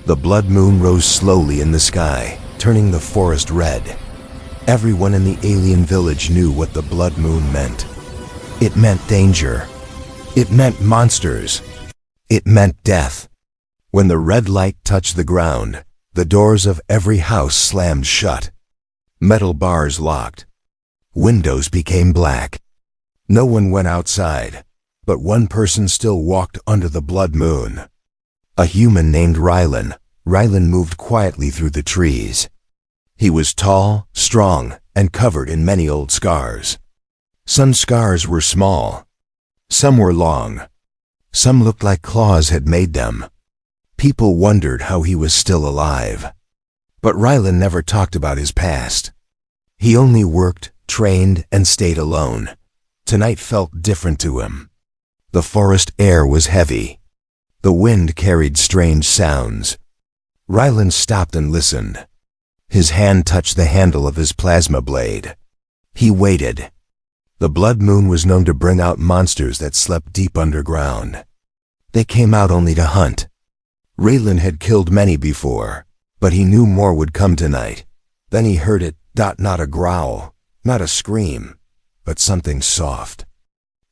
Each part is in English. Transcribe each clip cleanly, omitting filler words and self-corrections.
The blood moon rose slowly in the sky, turning the forest red. Everyone in the alien village knew what the blood moon meant. It meant danger. It meant monsters. It meant death. When the red light touched the ground, the doors of every house slammed shut. Metal bars locked. Windows became black. No one went outside, but one person still walked under the blood moon. A human named Rylan. Rylan moved quietly through the trees. He was tall, strong, and covered in many old scars. Some scars were small. Some were long. Some looked like claws had made them. People wondered how he was still alive. But Rylan never talked about his past. He only worked, trained, and stayed alone. Tonight felt different to him. The forest air was heavy. The wind carried strange sounds. Rylan stopped and listened. His hand touched the handle of his plasma blade. He waited. The blood moon was known to bring out monsters that slept deep underground. They came out only to hunt. Rylan had killed many before, but he knew more would come tonight. Then he heard it, not a growl, not a scream, but something soft.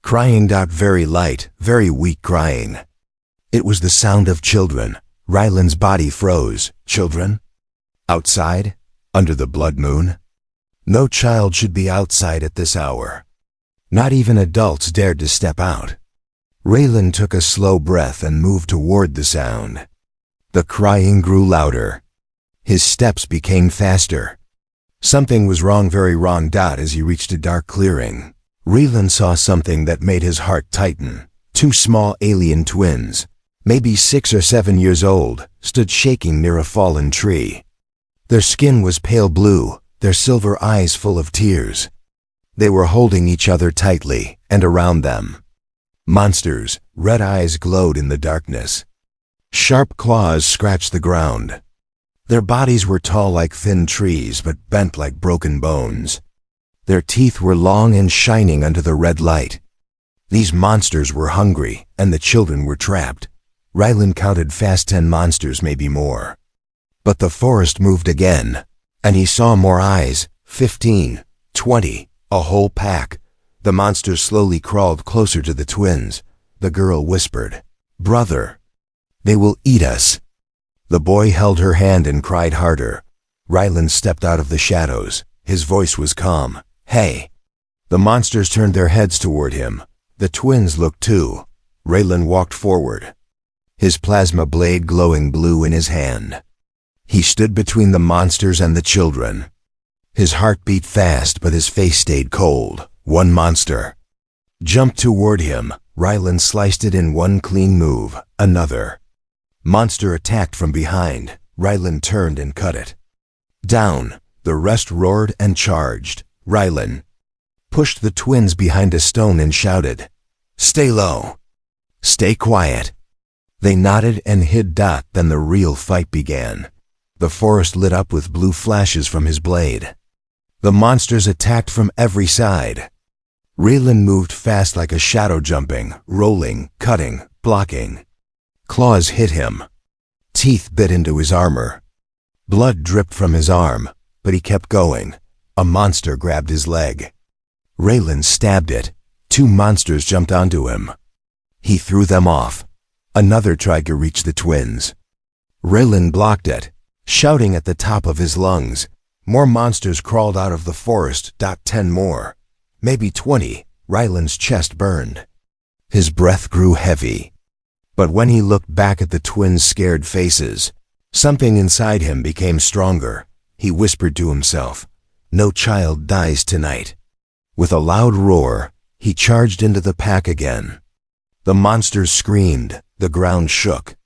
Crying, very light, very weak crying. It was the sound of children. Rylan's body froze. Children? Outside? Under the blood moon? No child should be outside at this hour. Not even adults dared to step out. Rylan took a slow breath and moved toward the sound. The crying grew louder. His steps became faster. Something was wrong, very wrong. As he reached a dark clearing, Rylan saw something that made his heart tighten. Two small alien twins, maybe 6 or 7 years old, stood shaking near a fallen tree. Their skin was pale blue, their silver eyes full of tears. They were holding each other tightly, and around them, monsters, red eyes glowed in the darkness. Sharp claws scratched the ground. Their bodies were tall like thin trees, but bent like broken bones. Their teeth were long and shining under the red light. These monsters were hungry, and the children were trapped. Rylan counted fast 10 monsters, maybe more. But the forest moved again, and he saw more eyes, 15, 20, a whole pack. The monsters slowly crawled closer to the twins. The girl whispered, "Brother, they will eat us." The boy held her hand and cried harder. Rylan stepped out of the shadows. His voice was calm. "Hey." The monsters turned their heads toward him. The twins looked too. Rylan walked forward, his plasma blade glowing blue in his hand. He stood between the monsters and the children. His heart beat fast, but his face stayed cold. One monster jumped toward him. Rylan sliced it in one clean move. Another monster attacked from behind. Rylan turned and cut it down. The rest roared and charged. Rylan pushed the twins behind a stone and shouted, "Stay low. Stay quiet." They nodded and hid. Then the real fight began. The forest lit up with blue flashes from his blade. The monsters attacked from every side. Rylan moved fast like a shadow, jumping, rolling, cutting, blocking. Claws hit him. Teeth bit into his armor. Blood dripped from his arm, but he kept going. A monster grabbed his leg. Rylan stabbed it. 2 monsters jumped onto him. He threw them off. Another tried to reach the twins. Rylan blocked it, shouting at the top of his lungs. More monsters crawled out of the forest. 10 more, maybe 20. Rylan's chest burned. His breath grew heavy. But when he looked back at the twins' scared faces, something inside him became stronger. He whispered to himself, "No child dies tonight." With a loud roar, he charged into the pack again. The monsters screamed, the ground shook,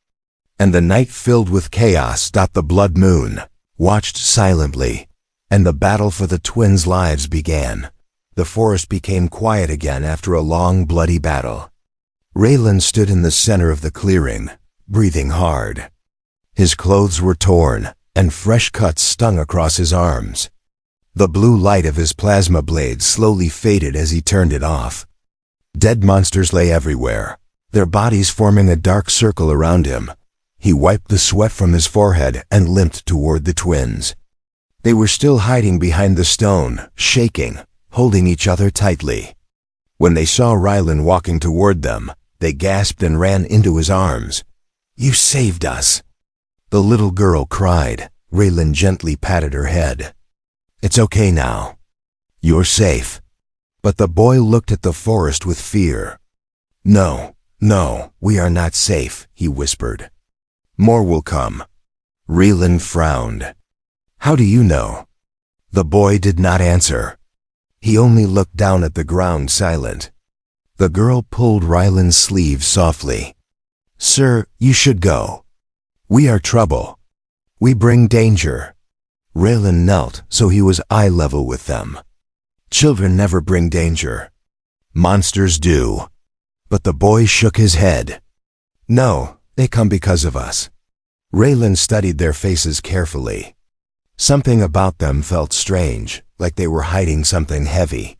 and the night filled with chaos. The blood moon watched silently, and the battle for the twins' lives began. The forest became quiet again after a long, bloody battle. Rylan stood in the center of the clearing, breathing hard. His clothes were torn, and fresh cuts stung across his arms. The blue light of his plasma blade slowly faded as he turned it off. Dead monsters lay everywhere, their bodies forming a dark circle around him. He wiped the sweat from his forehead and limped toward the twins. They were still hiding behind the stone, shaking, holding each other tightly. When they saw Rylan walking toward them, they gasped and ran into his arms. "You saved us!" The little girl cried. Rylan gently patted her head. "It's okay now. You're safe." But the boy looked at the forest with fear. No, we are not safe," he whispered. "More will come." Rylan frowned. "How do you know?" The boy did not answer. He only looked down at the ground, silent. The girl pulled Rylan's sleeve softly. "Sir, you should go. We are trouble. We bring danger." Rylan knelt so he was eye level with them. "Children never bring danger. Monsters do." But the boy shook his head. "No, they come because of us." Rylan studied their faces carefully. Something about them felt strange, like they were hiding something heavy.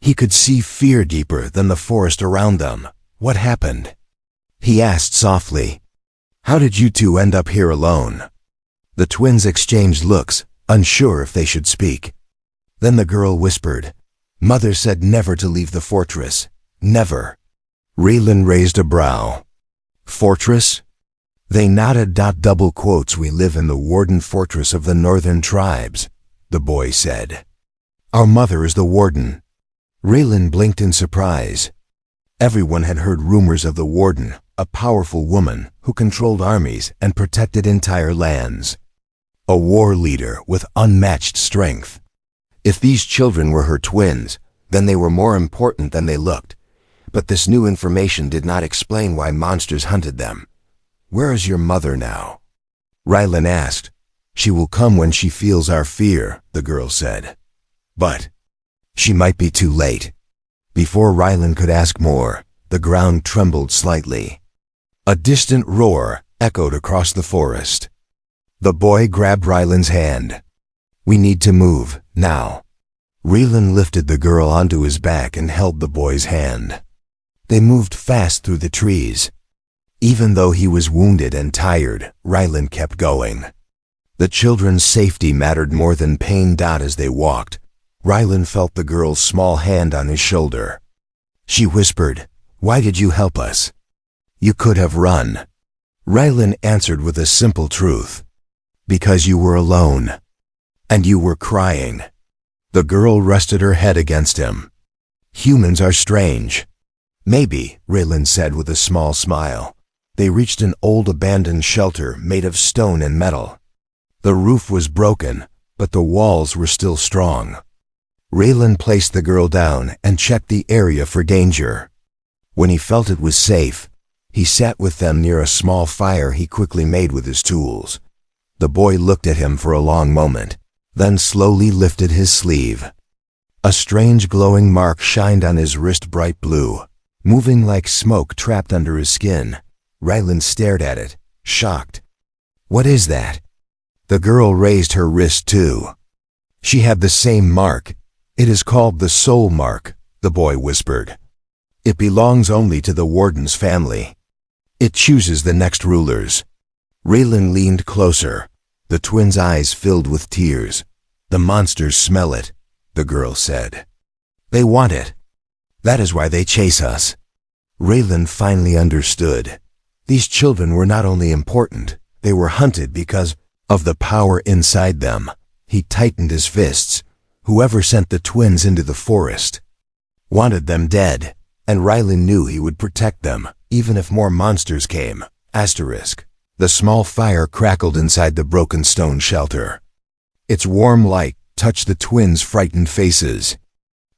He could see fear deeper than the forest around them. "What happened?" he asked softly. "How did you two end up here alone?" The twins exchanged looks, unsure if they should speak. Then the girl whispered, "Mother said never to leave the fortress. Never." Rylan raised a brow. "Fortress?" They nodded. Double quotes, "We live in the Warden fortress of the northern tribes," the boy said. "Our mother is the Warden." Rylan blinked in surprise. Everyone had heard rumors of the Warden, a powerful woman who controlled armies and protected entire lands. A war leader with unmatched strength. If these children were her twins, then they were more important than they looked. But this new information did not explain why monsters hunted them. "Where is your mother now?" Rylan asked. "She will come when she feels our fear," the girl said. "But she might be too late." Before Rylan could ask more, the ground trembled slightly. A distant roar echoed across the forest. The boy grabbed Rylan's hand. "We need to move, now." Rylan lifted the girl onto his back and held the boy's hand. They moved fast through the trees. Even though he was wounded and tired, Rylan kept going. The children's safety mattered more than pain. As they walked, Rylan felt the girl's small hand on his shoulder. She whispered, "Why did you help us? You could have run." Rylan answered with a simple truth. "Because you were alone. And you were crying." The girl rested her head against him. "Humans are strange." "Maybe," Rylan said with a small smile. They reached an old abandoned shelter made of stone and metal. The roof was broken, but the walls were still strong. Rylan placed the girl down and checked the area for danger. When he felt it was safe, he sat with them near a small fire he quickly made with his tools. The boy looked at him for a long moment, then slowly lifted his sleeve. A strange glowing mark shined on his wrist, bright blue, moving like smoke trapped under his skin. Rylan stared at it, shocked. "What is that?" The girl raised her wrist too. She had the same mark. "It is called the soul mark," the boy whispered. "It belongs only to the Warden's family. It chooses the next rulers." Rylan leaned closer. The twins' eyes filled with tears. "The monsters smell it," the girl said. "They want it. That is why they chase us." Rylan finally understood. These children were not only important, they were hunted because of the power inside them. He tightened his fists. Whoever sent the twins into the forest wanted them dead, and Rylan knew he would protect them, even if more monsters came. The small fire crackled inside the broken stone shelter. Its warm light touched the twins' frightened faces.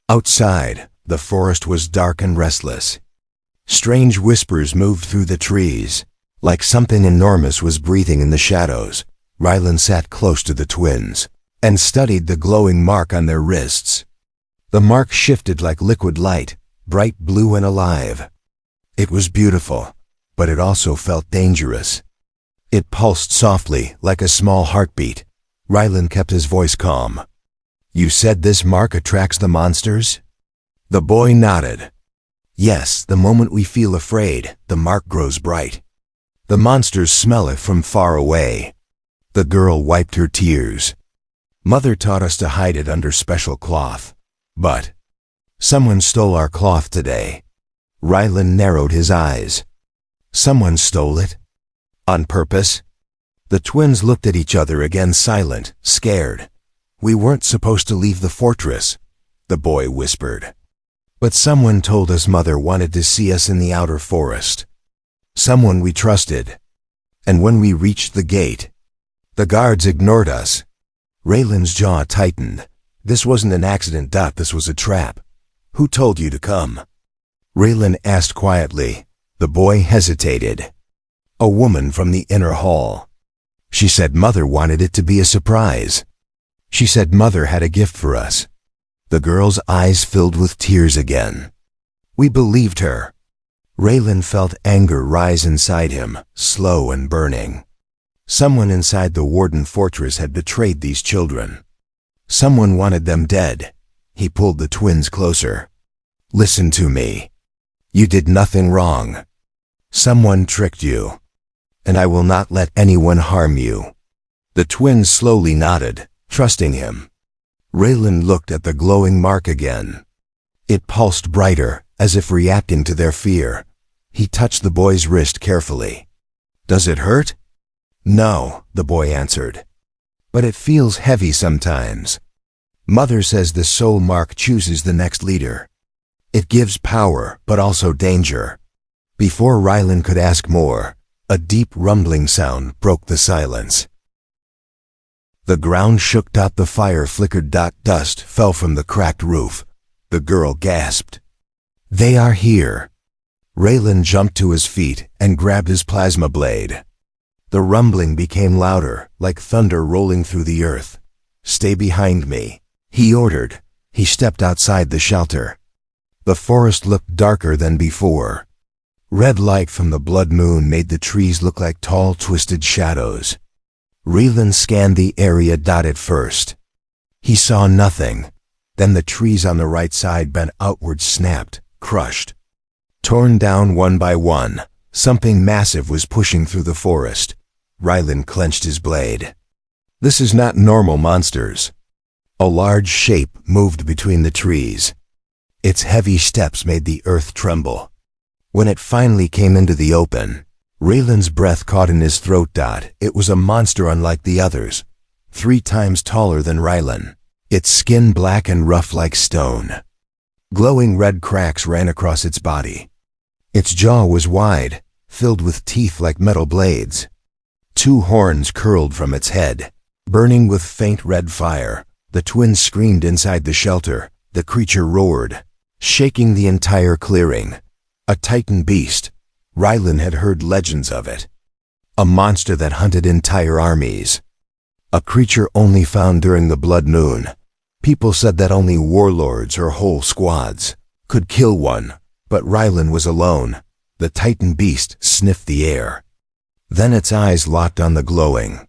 Outside, the forest was dark and restless. Strange whispers moved through the trees, like something enormous was breathing in the shadows. Rylan sat close to the twins and studied the glowing mark on their wrists. The mark shifted like liquid light, bright blue and alive. It was beautiful, but it also felt dangerous. It pulsed softly, like a small heartbeat. Rylan kept his voice calm. "You said this mark attracts the monsters?" The boy nodded. "Yes, the moment we feel afraid, the mark grows bright. The monsters smell it from far away. The girl wiped her tears. Mother taught us to hide it under special cloth. But someone stole our cloth today. Rylan narrowed his eyes. Someone stole it? On purpose? The twins looked at each other again, silent, scared. We weren't supposed to leave the fortress, the boy whispered. But someone told us Mother wanted to see us in the outer forest. Someone we trusted. And when we reached the gate, the guards ignored us. Raylan's jaw tightened. This wasn't an accident. This was a trap. Who told you to come? Raylan asked quietly. The boy hesitated. A woman from the inner hall. She said Mother wanted it to be a surprise. She said Mother had a gift for us. The girl's eyes filled with tears again. We believed her. Raylan felt anger rise inside him, slow and burning. Someone inside the Warden fortress had betrayed these children. Someone wanted them dead. He pulled the twins closer. Listen to me. You did nothing wrong. Someone tricked you. And I will not let anyone harm you. The twins slowly nodded, trusting him. Raylan looked at the glowing mark again. It pulsed brighter, as if reacting to their fear. He touched the boy's wrist carefully. Does it hurt? No, the boy answered. But it feels heavy sometimes. Mother says the soul mark chooses the next leader. It gives power, but also danger. Before Rylan could ask more, a deep rumbling sound broke the silence. The ground shook. The fire flickered. Dust fell from the cracked roof. The girl gasped. They are here. Raylan jumped to his feet and grabbed his plasma blade. The rumbling became louder, like thunder rolling through the earth. Stay behind me, he ordered. He stepped outside the shelter. The forest looked darker than before. Red light from the blood moon made the trees look like tall, twisted shadows. Raylan scanned the area. At first, he saw nothing. Then the trees on the right side bent outward, snapped, crushed. Torn down one by one, something massive was pushing through the forest. Rylan clenched his blade. This is not normal monsters. A large shape moved between the trees. Its heavy steps made the earth tremble. When it finally came into the open, Raylan's breath caught in his throat. It was a monster unlike the others, 3 times taller than Rylan, its skin black and rough like stone. Glowing red cracks ran across its body. Its jaw was wide, filled with teeth like metal blades. 2 horns curled from its head, burning with faint red fire. The twins screamed inside the shelter. The creature roared, shaking the entire clearing. A titan beast. Rylan had heard legends of it. A monster that hunted entire armies. A creature only found during the blood moon. People said that only warlords or whole squads could kill one, but Rylan was alone. The titan beast sniffed the air. Then its eyes locked on the glowing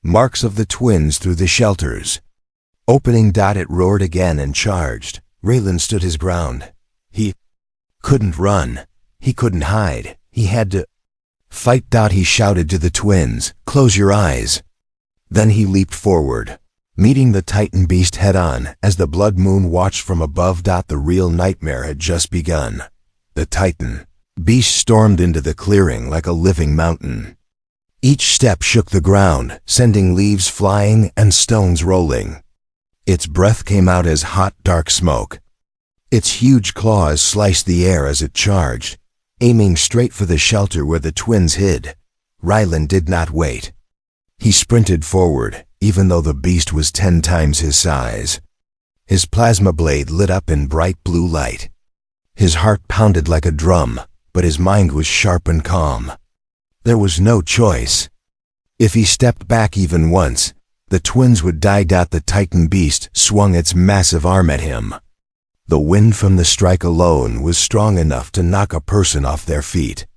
marks of the twins through the shelters. Opening. It roared again and charged. Raylan stood his ground. He couldn't run. He couldn't hide. He had to fight. He shouted to the twins, "Close your eyes." Then he leaped forward, meeting the titan beast head-on. As the blood moon watched from above. The real nightmare had just begun. The titan beast stormed into the clearing like a living mountain. Each step shook the ground, sending leaves flying and stones rolling. Its breath came out as hot, dark smoke. Its huge claws sliced the air as it charged, aiming straight for the shelter where the twins hid. Rylan did not wait. He sprinted forward, even though the beast was 10 times his size. His plasma blade lit up in bright blue light. His heart pounded like a drum, but his mind was sharp and calm. There was no choice. If he stepped back even once, the twins would die. The titan beast swung its massive arm at him. The wind from the strike alone was strong enough to knock a person off their feet.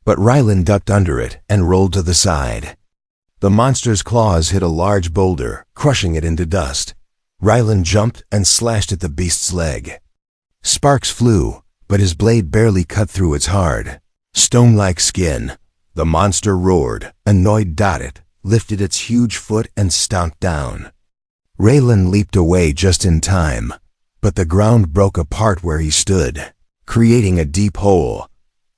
But Rylan ducked under it and rolled to the side. The monster's claws hit a large boulder, crushing it into dust. Rylan jumped and slashed at the beast's leg. Sparks flew, but his blade barely cut through its hard, stone-like skin. The monster roared, annoyed. It lifted its huge foot and stomped down. Raylan leaped away just in time, but the ground broke apart where he stood, creating a deep hole.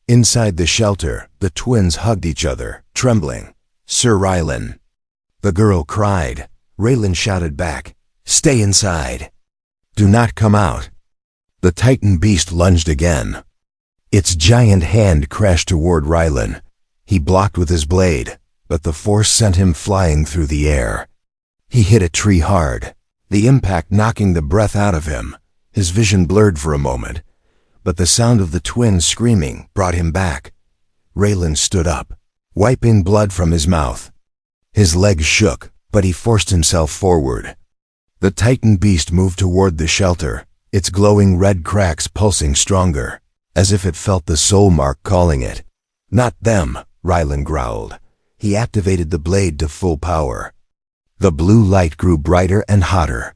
Inside the shelter, the twins hugged each other, trembling. "Sir Raylan." The girl cried. Raylan shouted back, "Stay inside. Do not come out." The Titan beast lunged again. Its giant hand crashed toward Raylan. He blocked with his blade, but the force sent him flying through the air. He hit a tree hard, the impact knocking the breath out of him. His vision blurred for a moment, but the sound of the twins screaming brought him back. Raylan stood up, wiping blood from his mouth. His legs shook, but he forced himself forward. The Titan beast moved toward the shelter, its glowing red cracks pulsing stronger, as if it felt the soul mark calling it. "Not them," Raylan growled. He activated the blade to full power. The blue light grew brighter and hotter.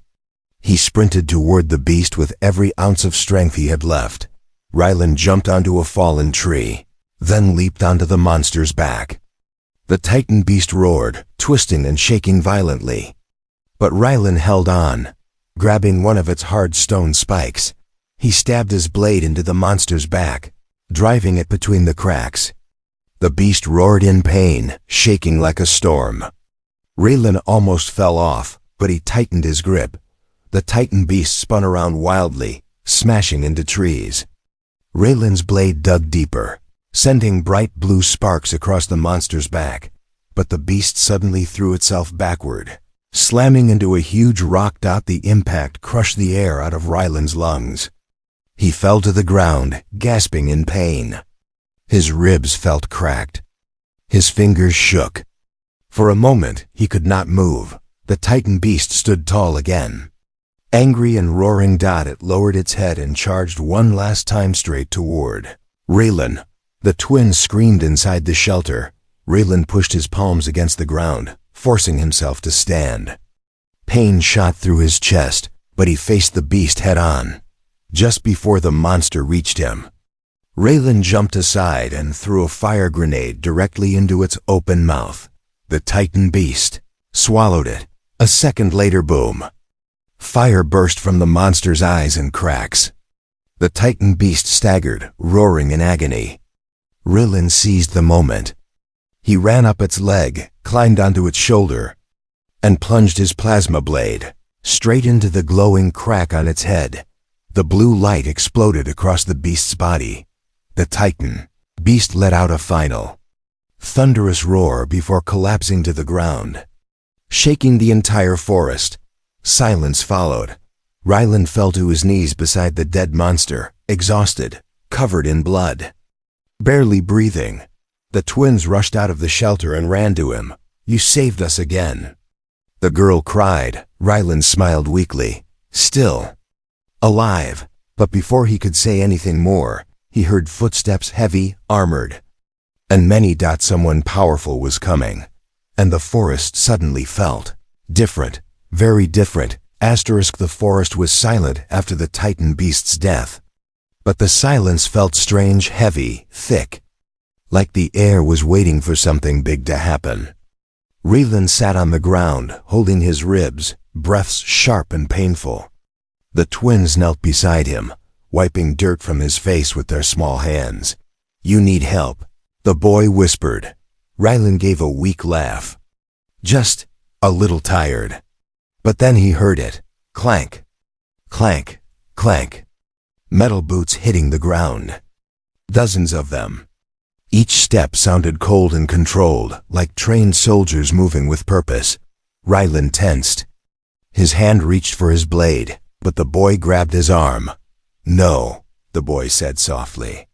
He sprinted toward the beast with every ounce of strength he had left. Raylan jumped onto a fallen tree, then leaped onto the monster's back. The Titan beast roared, twisting and shaking violently. But Raylan held on, grabbing one of its hard stone spikes. He stabbed his blade into the monster's back, driving it between the cracks. The beast roared in pain, shaking like a storm. Raylan almost fell off, but he tightened his grip. The Titan beast spun around wildly, smashing into trees. Raylan's blade dug deeper, sending bright blue sparks across the monster's back. But the beast suddenly threw itself backward, slamming into a huge rock. The impact crushed the air out of Raylan's lungs. He fell to the ground, gasping in pain. His ribs felt cracked. His fingers shook. For a moment, he could not move. The Titan beast stood tall again. Angry and roaring. It lowered its head and charged one last time straight toward Raylan. The twins screamed inside the shelter. Raylan pushed his palms against the ground, forcing himself to stand. Pain shot through his chest, but he faced the beast head-on. Just before the monster reached him, Raylan jumped aside and threw a fire grenade directly into its open mouth. The Titan beast swallowed it. A second later, boom. Fire burst from the monster's eyes and cracks. The Titan beast staggered, roaring in agony. Raylan seized the moment. He ran up its leg, climbed onto its shoulder, and plunged his plasma blade straight into the glowing crack on its head. The blue light exploded across the beast's body. The Titan beast let out a final, thunderous roar before collapsing to the ground, shaking the entire forest. Silence followed. Raylan fell to his knees beside the dead monster, exhausted, covered in blood, barely breathing. The twins rushed out of the shelter and ran to him. "You saved us again." The girl cried. Raylan smiled weakly. Still alive. But before he could say anything more, he heard footsteps, heavy, armored, and many. Someone powerful was coming, and the forest suddenly felt different, very different. The forest was silent after the Titan beast's death, but the silence felt strange, heavy, thick, like the air was waiting for something big to happen. Raylan sat on the ground, holding his ribs, breaths sharp and painful. The twins knelt beside him, wiping dirt from his face with their small hands. "You need help," the boy whispered. Raylan gave a weak laugh. "Just a little tired." But then he heard it. Clank, clank, clank. Metal boots hitting the ground. Dozens of them. Each step sounded cold and controlled, like trained soldiers moving with purpose. Raylan tensed. His hand reached for his blade, but the boy grabbed his arm. "No," the boy said softly.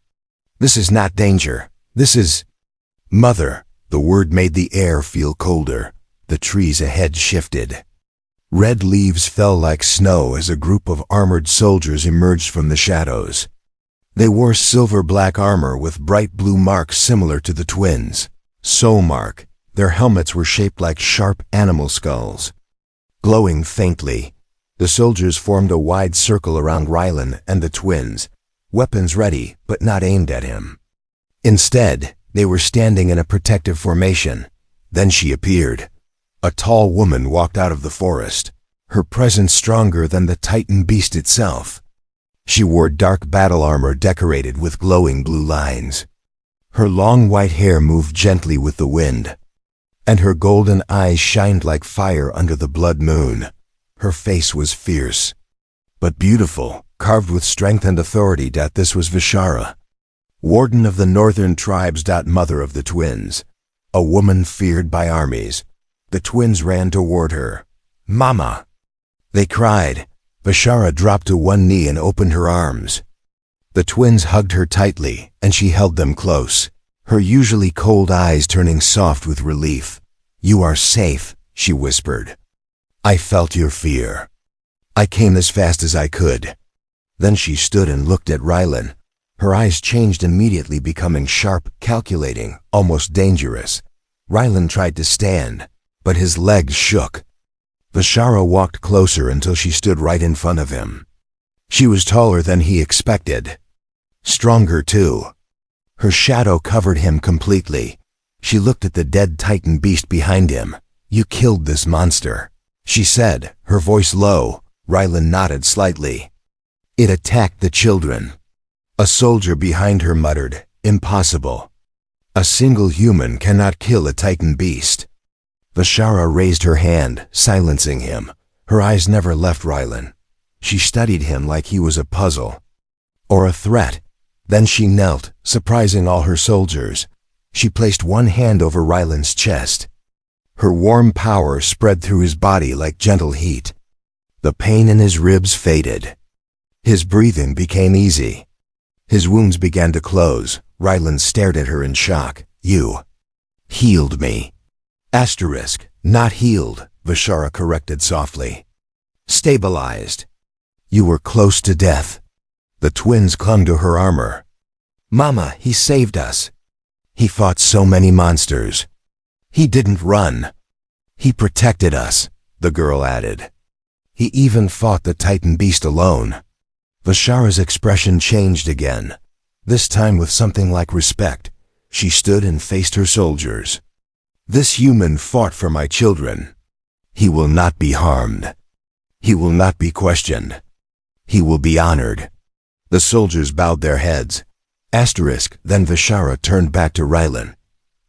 "This is not danger. This is..." "Mother." The word made the air feel colder. The trees ahead shifted. Red leaves fell like snow as a group of armored soldiers emerged from the shadows. They wore silver-black armor with bright blue marks similar to the twins. Soul mark. Their helmets were shaped like sharp animal skulls. Glowing faintly, the soldiers formed a wide circle around Raylan and the twins, weapons ready but not aimed at him. Instead, They were standing in a protective formation. Then she appeared. A tall woman walked out of the forest, her presence stronger than the Titan beast itself. She wore dark battle armor decorated with glowing blue lines. Her long white hair moved gently with the wind, and her golden eyes shined like fire under the blood moon. Her face was fierce, but beautiful, carved with strength and authority. This was Vishara, Warden of the northern tribes. Mother of the twins, a woman feared by armies. The twins ran toward her. "Mama!" they cried. Vishara dropped to one knee and opened her arms. The twins hugged her tightly, and she held them close, her usually cold eyes turning soft with relief. "You are safe," she whispered. "I felt your fear. I came as fast as I could." Then she stood and looked at Rylan. Her eyes changed immediately, becoming sharp, calculating, almost dangerous. Rylan tried to stand, but his legs shook. Vishara walked closer until she stood right in front of him. She was taller than he expected. Stronger, too. Her shadow covered him completely. She looked at the dead Titan beast behind him. "You killed this monster," she said, her voice low. Rylan nodded slightly. "It attacked the children." A soldier behind her muttered, "Impossible. A single human cannot kill a Titan beast." Vishara raised her hand, silencing him. Her eyes never left Rylan. She studied him like he was a puzzle or a threat. Then she knelt, surprising all her soldiers. She placed one hand over Rylan's chest. Her warm power spread through his body like gentle heat. The pain in his ribs faded. His breathing became easy. His wounds began to close. Rylan stared at her in shock. "You healed me." Not healed, Vishara corrected softly. "Stabilized. You were close to death." The twins clung to her armor. "Mama, he saved us." "He fought so many monsters. He didn't run. He protected us," the girl added. "He even fought the Titan beast alone." Vishara's expression changed again, this time with something like respect. She stood and faced her soldiers. "This human fought for my children. He will not be harmed. He will not be questioned. He will be honored." The soldiers bowed their heads. Then Vishara turned back to Rylan.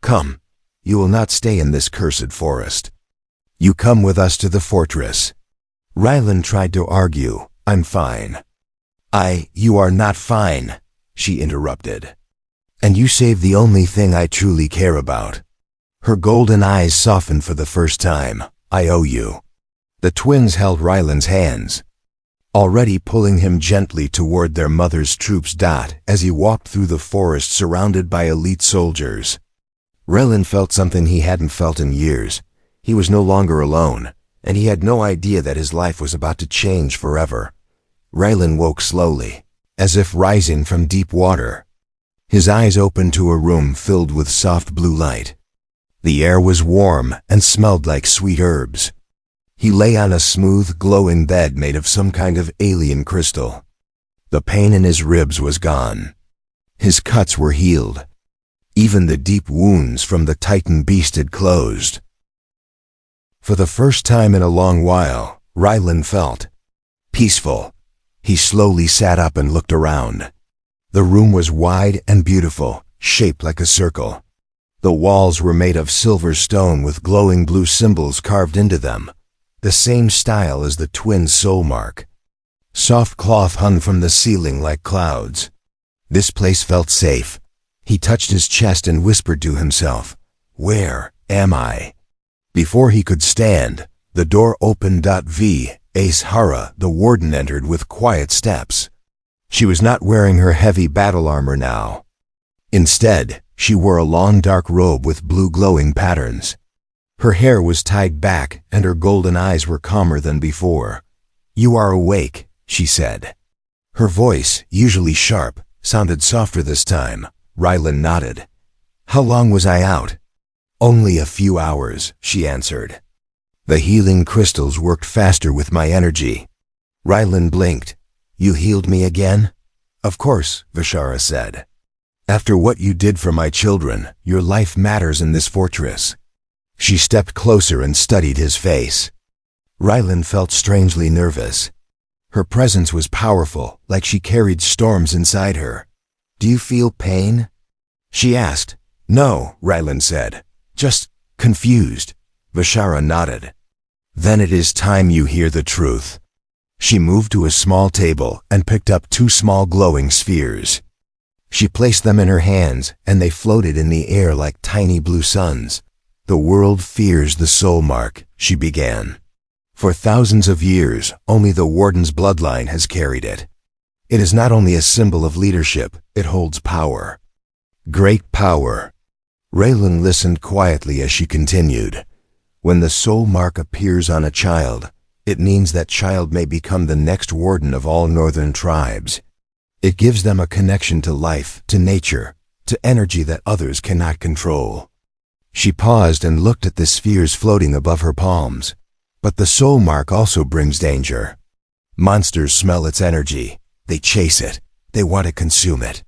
"Come, you will not stay in this cursed forest. You come with us to the fortress." Rylan tried to argue. "I'm fine." You are not fine," she interrupted. "And you saved the only thing I truly care about." Her golden eyes softened for the first time. "I owe you." The twins held Rylan's hands, already pulling him gently toward their mother's troops. As he walked through the forest surrounded by elite soldiers, Rylan felt something he hadn't felt in years. He was no longer alone, and he had no idea that his life was about to change forever. Rylan woke slowly, as if rising from deep water. His eyes opened to a room filled with soft blue light. The air was warm and smelled like sweet herbs. He lay on a smooth, glowing bed made of some kind of alien crystal. The pain in his ribs was gone. His cuts were healed. Even the deep wounds from the Titan beast had closed. For the first time in a long while, Rylan felt peaceful. He slowly sat up and looked around. The room was wide and beautiful, shaped like a circle. The walls were made of silver stone with glowing blue symbols carved into them, the same style as the twins' soul mark. Soft cloth hung from the ceiling like clouds. This place felt safe. He touched his chest and whispered to himself, "Where am I?" Before he could stand, the door opened. Hara, the warden, entered with quiet steps. She was not wearing her heavy battle armor now. Instead, she wore a long dark robe with blue glowing patterns. Her hair was tied back and her golden eyes were calmer than before. "You are awake," she said. Her voice, usually sharp, sounded softer this time. Rylan nodded. "How long was I out?" "Only a few hours," she answered. "The healing crystals worked faster with my energy." Rylan blinked. "You healed me again?" "Of course," Vishara said. After what you did for my children, your life matters in this fortress." She stepped closer and studied his face. Rylan felt strangely nervous. Her presence was powerful, like she carried storms inside her. "Do you feel pain?" she asked. "No," Rylan said. "Just confused." Vashara nodded. "Then it is time you hear the truth." She moved to a small table and picked up 2 small glowing spheres. She placed them in her hands, and they floated in the air like tiny blue suns. "The world fears the soul mark," she began. "For thousands of years, only the Warden's bloodline has carried it. It is not only a symbol of leadership, it holds power. Great power." Raylan listened quietly as she continued. "When the soul mark appears on a child, it means that child may become the next warden of all northern tribes. It gives them a connection to life, to nature, to energy that others cannot control." She paused and looked at the spheres floating above her palms. "But the soul mark also brings danger. Monsters smell its energy. They chase it. They want to consume it."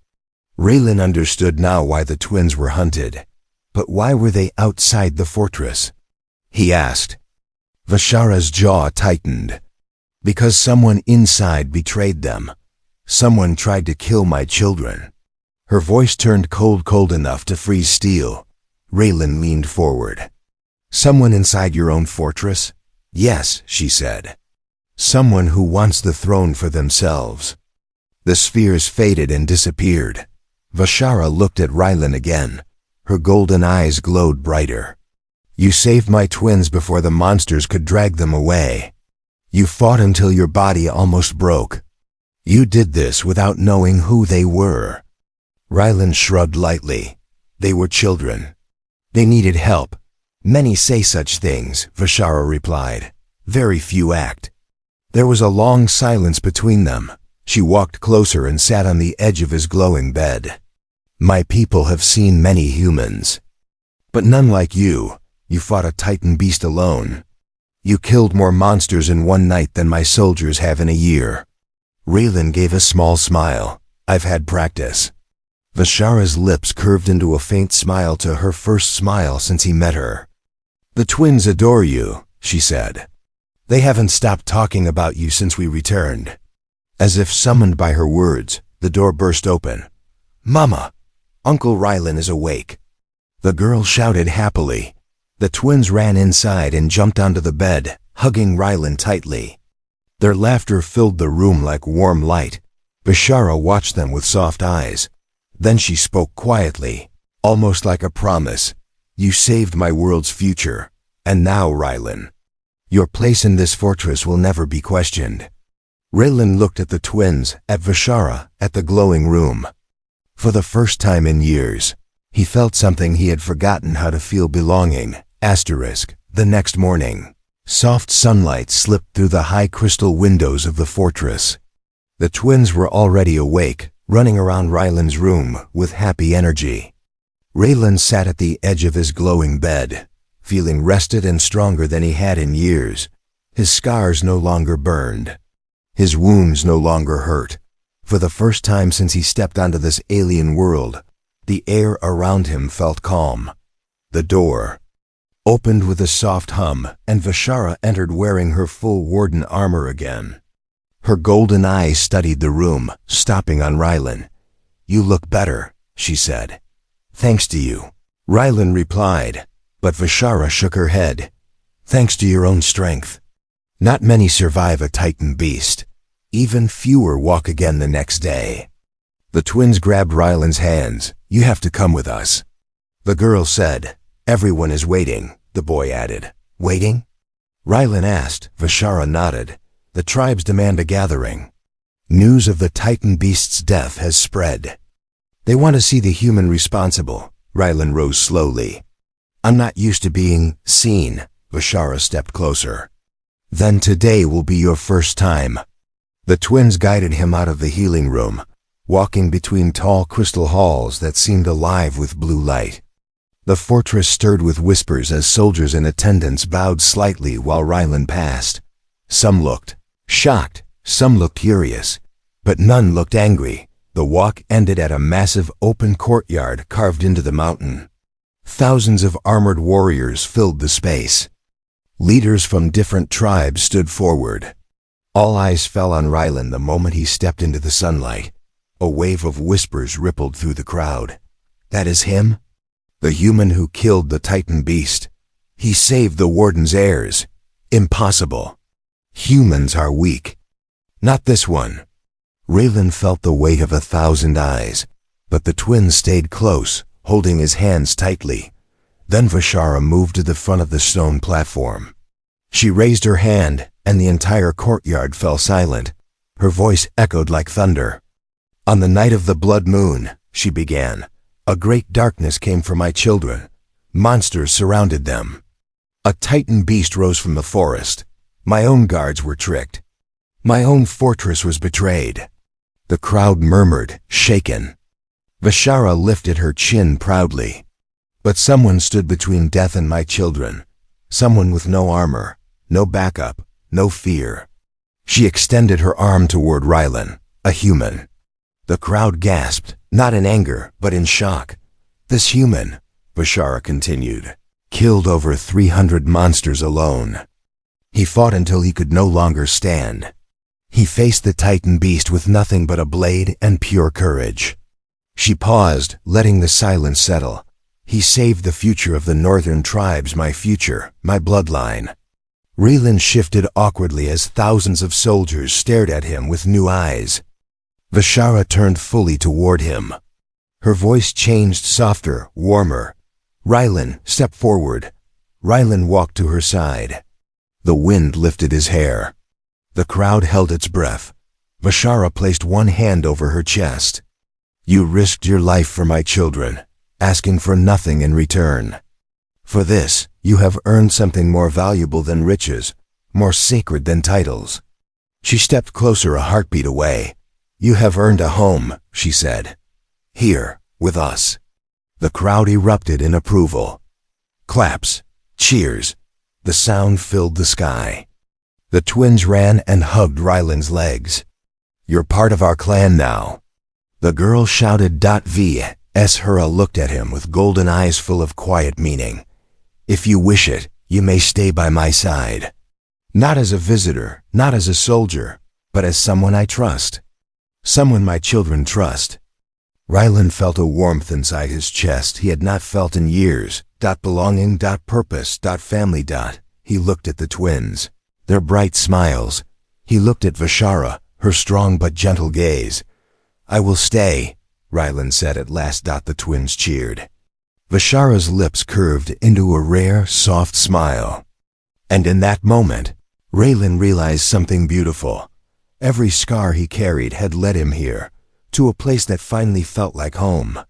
Raylan understood now why the twins were hunted. But why were they outside the fortress? He asked. Vashara's jaw tightened. "Because someone inside betrayed them. Someone tried to kill my children." Her voice turned cold enough to freeze steel. Raylan leaned forward. "Someone inside your own fortress?" "Yes," she said. "Someone who wants the throne for themselves." The spheres faded and disappeared. Vashara looked at Raylan again. Her golden eyes glowed brighter. "You saved my twins before the monsters could drag them away. You fought until your body almost broke. You did this without knowing who they were." Raylan shrugged lightly. "They were children. They needed help." "Many say such things," Vashara replied. "Very few act." There was a long silence between them. She walked closer and sat on the edge of his glowing bed. "My people have seen many humans. But none like you. You fought a titan beast alone. You killed more monsters in one night than my soldiers have in a year." Raylan gave a small smile. "I've had practice." Vashara's lips curved into a faint smile, to her first smile since he met her. "The twins adore you," she said. "They haven't stopped talking about you since we returned." As if summoned by her words, the door burst open. "Mama! Uncle Rylan is awake." The girl shouted happily. The twins ran inside and jumped onto the bed, hugging Rylan tightly. Their laughter filled the room like warm light. Vashara watched them with soft eyes. Then she spoke quietly, almost like a promise. "You saved my world's future. And now, Rylan, your place in this fortress will never be questioned." Raylan looked at the twins, at Vashara, at the glowing room. For the first time in years, he felt something he had forgotten how to feel: belonging. The next morning, soft sunlight slipped through the high crystal windows of the fortress. The twins were already awake, running around Rylan's room with happy energy. Raylan sat at the edge of his glowing bed, feeling rested and stronger than he had in years. His scars no longer burned. His wounds no longer hurt. For the first time since he stepped onto this alien world, the air around him felt calm. The door opened with a soft hum, and Vashara entered wearing her full Warden armor again. Her golden eyes studied the room, stopping on Rylan. "You look better," she said. "Thanks to you," Rylan replied, but Vashara shook her head. "Thanks to your own strength. Not many survive a titan beast. Even fewer walk again the next day." The twins grabbed Rylan's hands. "You have to come with us." The girl said. "Everyone is waiting," the boy added. "Waiting?" Rylan asked. Vashara nodded. "The tribes demand a gathering. News of the titan beast's death has spread. They want to see the human responsible." Rylan rose slowly. "I'm not used to being seen." Vashara stepped closer. "Then today will be your first time." The twins guided him out of the healing room, walking between tall crystal halls that seemed alive with blue light. The fortress stirred with whispers as soldiers in attendance bowed slightly while Rylan passed. Some looked shocked, some looked curious, but none looked angry. The walk ended at a massive open courtyard carved into the mountain. Thousands of armored warriors filled the space. Leaders from different tribes stood forward. All eyes fell on Rylan the moment he stepped into the sunlight. A wave of whispers rippled through the crowd. That is him? The human who killed the Titan beast. He saved the Warden's heirs. Impossible. Humans are weak. Not this one. Raylan felt the weight of 1,000 eyes, but the twins stayed close, holding his hands tightly. Then Vashara moved to the front of the stone platform. She raised her hand, and the entire courtyard fell silent. Her voice echoed like thunder. On the night of the blood moon, she began, a great darkness came for my children. Monsters surrounded them. A Titan beast rose from the forest. My own guards were tricked. My own fortress was betrayed. The crowd murmured, shaken. Vashara lifted her chin proudly. But someone stood between death and my children. Someone with no armor, no backup, no fear. She extended her arm toward Rylan, a human. The crowd gasped, not in anger, but in shock. This human, Vashara continued, killed over 300 monsters alone. He fought until he could no longer stand. He faced the Titan beast with nothing but a blade and pure courage. She paused, letting the silence settle. He saved the future of the northern tribes, my future, my bloodline. Raylan shifted awkwardly as thousands of soldiers stared at him with new eyes. Vashara turned fully toward him. Her voice changed softer, warmer. Rylan, step forward. Rylan walked to her side. The wind lifted his hair. The crowd held its breath. Vashara placed one hand over her chest. You risked your life for my children, asking for nothing in return. For this, you have earned something more valuable than riches, more sacred than titles. She stepped closer, a heartbeat away. You have earned a home, she said. Here, with us. The crowd erupted in approval. Claps, cheers. The sound filled the sky. The twins ran and hugged Rylan's legs. You're part of our clan now. The girl shouted. V.S. Hura looked at him with golden eyes full of quiet meaning. If you wish it, you may stay by my side. Not as a visitor, not as a soldier, but as someone I trust. Someone my children trust. Rylan felt a warmth inside his chest he had not felt in years. Belonging, purpose, family. He looked at the twins. Their bright smiles. He looked at Vashara, her strong but gentle gaze. I will stay, Rylan said at last. The twins cheered. Vashara's lips curved into a rare, soft smile. And in that moment, Raylan realized something beautiful. Every scar he carried had led him here, to a place that finally felt like home.